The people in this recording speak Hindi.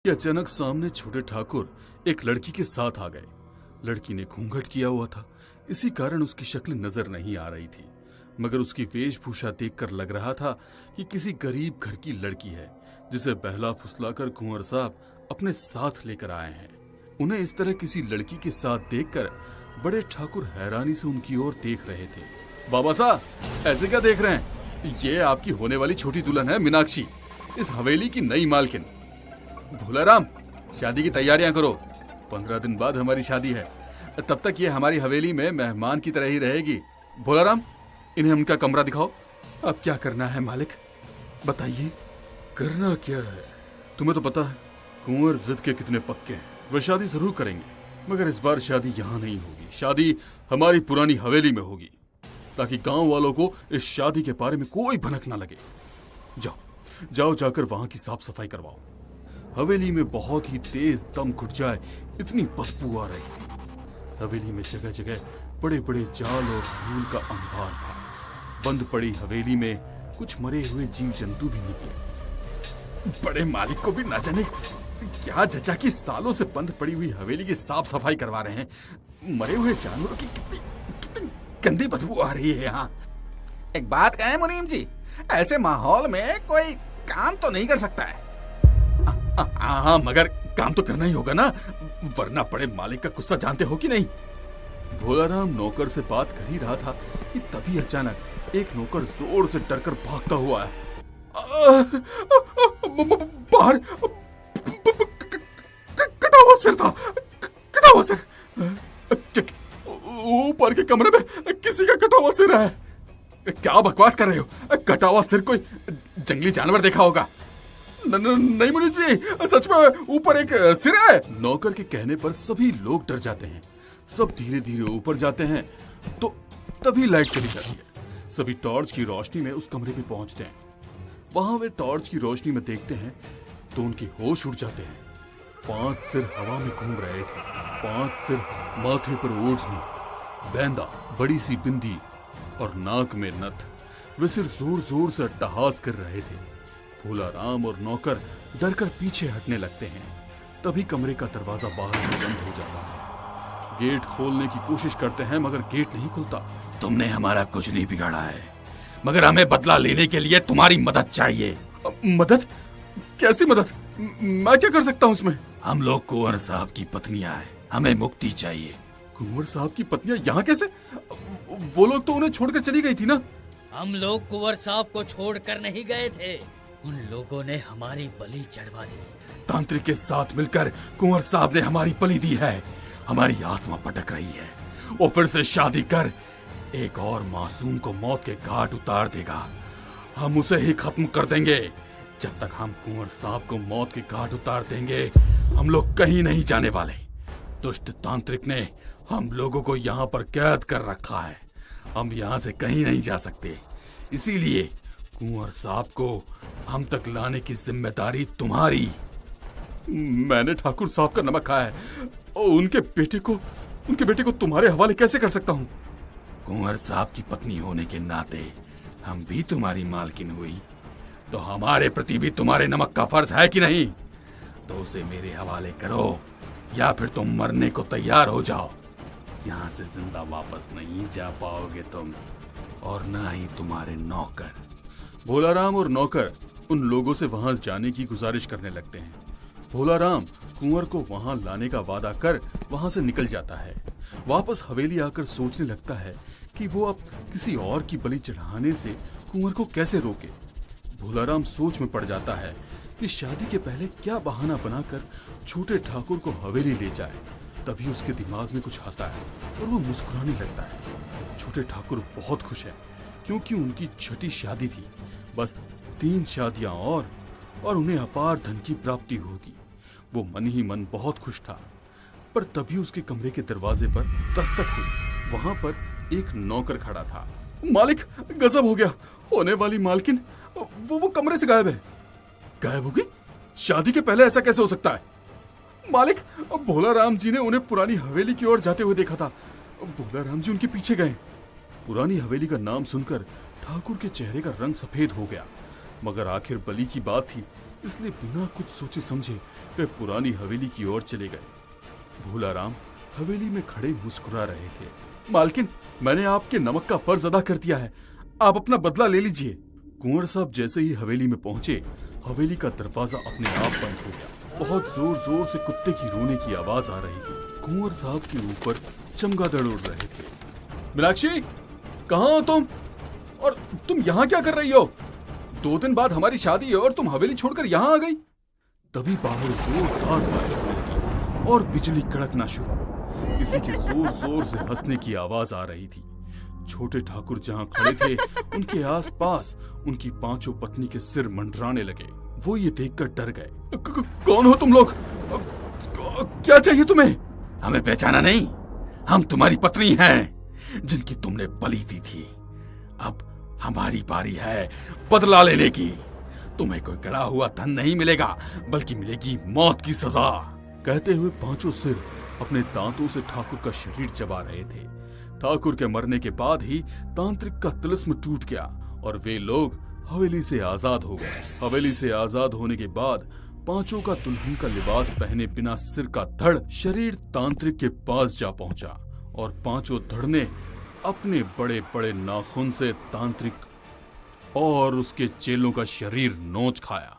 कि अचानक सामने छोटे ठाकुर एक लड़की के साथ आ गए। लड़की ने घूंघट किया हुआ था, इसी कारण उसकी शक्ल नजर नहीं आ रही थी, मगर उसकी वेशभूषा देखकर लग रहा था कि किसी गरीब घर की लड़की है जिसे बहला फुसलाकर कुंवर साहब अपने साथ लेकर आए हैं। उन्हें इस तरह किसी लड़की के साथ देखकर बड़े ठाकुर हैरानी से उनकी ओर देख रहे थे। बाबा साहब, ऐसे क्या देख रहे हैं? ये आपकी होने वाली छोटी दुल्हन है मीनाक्षी, इस हवेली की नई मालकिन। भोलाराम, शादी की तैयारियां करो, 15 दिन बाद हमारी शादी है, तब तक ये हमारी हवेली में मेहमान की तरह ही रहेगी। भोलाराम, इन्हें उनका कमरा दिखाओ। अब क्या करना है मालिक, बताइए। करना क्या है, तुम्हें तो पता है कुंवर जिद के कितने पक्के हैं। वह शादी जरूर करेंगे, मगर इस बार शादी यहाँ नहीं होगी, शादी हमारी पुरानी हवेली में होगी, ताकि गांव वालों को इस शादी के बारे में कोई भनक ना लगे। जाओ जाओ, जाकर वहां की साफ सफाई करवाओ। हवेली में बहुत ही तेज दम घुट जाए इतनी बदबू आ रही थी। हवेली में जगह जगह बड़े बड़े जाल और धूल का अंबार था। बंद पड़ी हवेली में कुछ मरे हुए जीव जंतु भी निकले। बड़े मालिक को भी ना जाने क्या जचा कि सालों से बंद पड़ी हुई हवेली की साफ सफाई करवा रहे हैं। मरे हुए जानवरों की कितनी गंदी बदबू आ रही है यहाँ। एक बात कहें मुनीम जी, ऐसे माहौल में कोई काम तो नहीं कर सकता है। हाँ, मगर काम तो करना ही होगा ना, वरना बड़े मालिक का गुस्सा जानते हो कि नहीं। भोलाराम नौकर से बात कर ही रहा था कि तभी अचानक एक नौकर जोर से डरकर भागता हुआ आया। बाहर कटा हुआ सिर था, कटा हुआ सिर। ऊपर के कमरे में किसी का कटा हुआ सिर है। क्या बकवास कर रहे हो? कटा हुआ सिर कोई जंगली जानवर देखा होगा। नहीं मुनीम जी, सच में ऊपर एक सिर है। नौकर के कहने पर सभी लोग डर जाते हैं। सब धीरे धीरे ऊपर जाते हैं तो तभी लाइट चली जाती है। सभी टॉर्च की रोशनी में उस कमरे पे पहुंचते हैं। वहां वे टॉर्च की रोशनी में देखते हैं तो उनके होश उड़ जाते हैं। 5 सिर हवा में घूम रहे थे, 5 सिर माथे पर ओढ़नी, बैंदा, बड़ी सी बिंदी और नाक में नथ। वे सिर जोर जोर से अट्टहास कर रहे थे। भोलाराम और नौकर डरकर पीछे हटने लगते हैं। तभी कमरे का दरवाजा बाहर से बंद हो जाता है। गेट खोलने की कोशिश करते हैं मगर गेट नहीं खुलता। तुमने हमारा कुछ नहीं बिगाड़ा है, मगर हमें बदला लेने के लिए तुम्हारी मदद चाहिए। मदद? कैसी मदद? मैं क्या कर सकता हूँ उसमें? हम लोग कुंवर साहब की पत्नियां हैं, हमें मुक्ति चाहिए। कुंवर साहब की पत्नियां यहाँ कैसे? वो लोग तो उन्हें छोड़कर चली गई थी ना। हम लोग कुंवर साहब को छोड़कर नहीं गए थे, उन लोगों ने हमारी बलि चढ़वा दी। तांत्रिक के साथ मिलकर कुंवर साहब ने हमारी बलि दी है। हमारी आत्मा भटक रही है। वो फिर से शादी कर एक और मासूम को मौत के घाट उतार देगा। हम उसे ही खत्म कर देंगे। जब तक हम कुंवर साहब को मौत के घाट उतार देंगे, हम लोग कहीं नहीं जाने वाले। दुष्ट तांत्रिक ने हम लोगों को यहाँ पर कैद कर रखा है। हम यहाँ से कहीं नहीं जा सकते। इसीलिए कुंवर साहब को हम तक लाने की जिम्मेदारी तुम्हारी। मैंने ठाकुर साहब का नमक खाया है और उनके बेटे को तुम्हारे हवाले कैसे कर सकता हूँ? कुंवर साहब की पत्नी होने के नाते हम भी तुम्हारी मालकिन हुई, तो हमारे प्रति भी तुम्हारे नमक का फर्ज है कि नहीं? तो उसे मेरे हवाले करो या फिर तुम मरने को तैयार हो जाओ। यहाँ से जिंदा वापस नहीं जा पाओगे तुम, और ना ही तुम्हारे नौकर। भोलाराम और नौकर उन लोगों से वहां जाने की गुजारिश करने लगते हैं। भोलाराम कुंवर को वहां लाने का वादा कर वहां से निकल जाता है। वापस हवेली आकर सोचने लगता है कि वो अब किसी और की बलि चढ़ाने से कुंवर को कैसे रोके। भोलाराम सोच में पड़ जाता है कि शादी के पहले क्या बहाना बनाकर छोटे ठाकुर को हवेली ले जाए। तभी उसके दिमाग में कुछ आता है और वो मुस्कुराने लगता है। छोटे ठाकुर बहुत खुश है क्योंकि उनकी छठी शादी थी। बस 3 शादियां और उन्हें अपार धन की प्राप्ति होगी। वो मन ही मन बहुत खुश था। पर तभी उसके कमरे के दरवाजे पर दस्तक हुई। वहां पर एक नौकर खड़ा था। मालिक, गजब हो गया, होने वाली मालकिन वो कमरे से गायब है। गायब हो गई? शादी के पहले ऐसा कैसे हो सकता है? मालिक, भोलाराम जी ने उन्हें पुरानी हवेली की ओर जाते हुए देखा था। भोलाराम जी उनके पीछे गए। पुरानी हवेली का नाम सुनकर ठाकुर के चेहरे का रंग सफेद हो गया। मगर आखिर बलि की बात थी, इसलिए बिना कुछ सोचे समझे वे पुरानी हवेली की ओर चले गए। भोलाराम हवेली में खड़े मुस्कुरा रहे थे। मालकिन, मैंने आपके नमक का फर्ज अदा कर दिया है, आप अपना बदला ले लीजिए। कुंवर साहब जैसे ही हवेली में पहुंचे, हवेली का दरवाजा अपने आप बंद हो गया। बहुत जोर जोर से कुत्ते की रोने की आवाज आ रही थी। कुंवर साहब के ऊपर चमगादड़ उड़ रहे थे। मीनाक्षी, कहाँ हो तुम? और तुम यहाँ क्या कर रही हो? 2 दिन बाद हमारी शादी है और तुम हवेली छोड़कर यहाँ आ गई। तभी बाहर जोरदार बारिश होने लगी और बिजली कड़कना शुरू। किसी के जोर जोर से हंसने की आवाज आ रही थी। छोटे ठाकुर जहाँ खड़े थे, उनके आसपास उनकी 5 पत्नी के सिर मंडराने लगे। वो ये देखकर डर गए। कौन हो तुम लोग? क्या चाहिए तुम्हें? हमें पहचाना नहीं? हम तुम्हारी पत्नी हैं, जिनकी तुमने बलि दी थी। अब हमारी बारी है बदला लेने की। तुम्हें कोई गड़ा हुआ धन नहीं मिलेगा, बल्कि मिलेगी मौत की सजा। कहते हुए 5 सिर अपने दांतों से ठाकुर का शरीर चबा रहे थे। ठाकुर के मरने के बाद ही तांत्रिक का तिलिस्म टूट गया और वे लोग हवेली से आजाद हो गए। हवेली से आजाद होने के बाद 5 का दुल्हन का लिबास पहने बिना सिर का धड़ शरीर तांत्रिक के पास जा पहुंचा और 5 धड़ ने अपने बड़े बड़े नाखून से तांत्रिक और उसके चेलों का शरीर नोच खाया।